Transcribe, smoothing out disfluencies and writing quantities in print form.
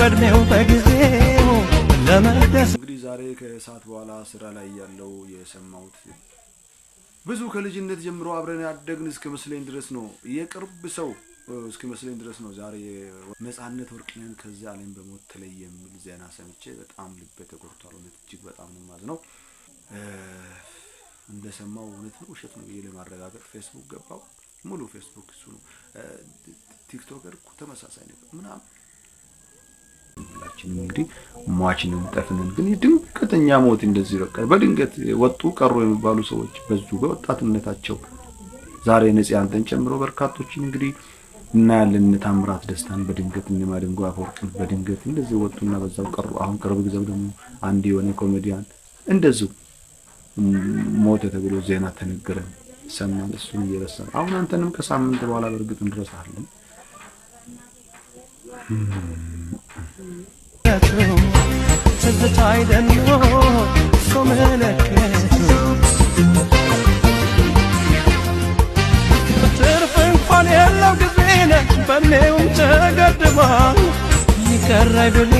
በእድሜው በጊዜው ለመደስ እንግዲህ ዛሬ ከሰዓት በኋላ ስራ ላይ ያለው የሰማሁት ብዙ ከልጅነት ጀምሮ አብረን ያደግን እስከ መስለኝ ድረስ ነው የቅርብ ሰው እስከ መስለኝ ድረስ ነው ዛሬ ነፃነት ወርቅነህን ከዚህ ዓለም በሞት ተለየ የሚል ዜና ሰምቼ በጣም ልቤ ተጎድቷል። እጅግ በጣም ነው ማዝነው። እንደሰማው እውነት ነው ውሸት ነው ለማረጋገጥ ፌስቡክ ገባው። ሙሉ ፌስቡክ እሱ ነው። ቲክቶከር ተመሳሳይ ነው ምናምን ሁላችንም እንግዲህ ሟችንን ጠፍነን ግን ድንገተኛ ሞት እንደዚህ በቃ በድንገት ወጡ ቀሩ የሚባሉ ሰዎች በዙ በወጣትነታቸው ዛሬ ነፃነትን ጨምሮ በርካቶችን እንግዲህ እናያለን። ታምራት ደስታን በድንገት እንደማደንጎ አፈወርቅን በድንገት እንደዚህ ወጡና በዛው ቀሩ። አሁን ቅርብ ጊዜው ደግሞ አንድ የሆነ ኮሜዲያን እንደዚህ ሞተ ተብሎ ዜና ተነገረ ሰማን። እሱን እየረሳን አሁን አንተንም ከሳምንት በኋላ በርግጥ እንረሳለን። ትዝታይ ደኖ ሶመለከቱ ትርፍ እንኳን የለው ጊዜነ በኔው ተገድባ ይቀራይ ብሎ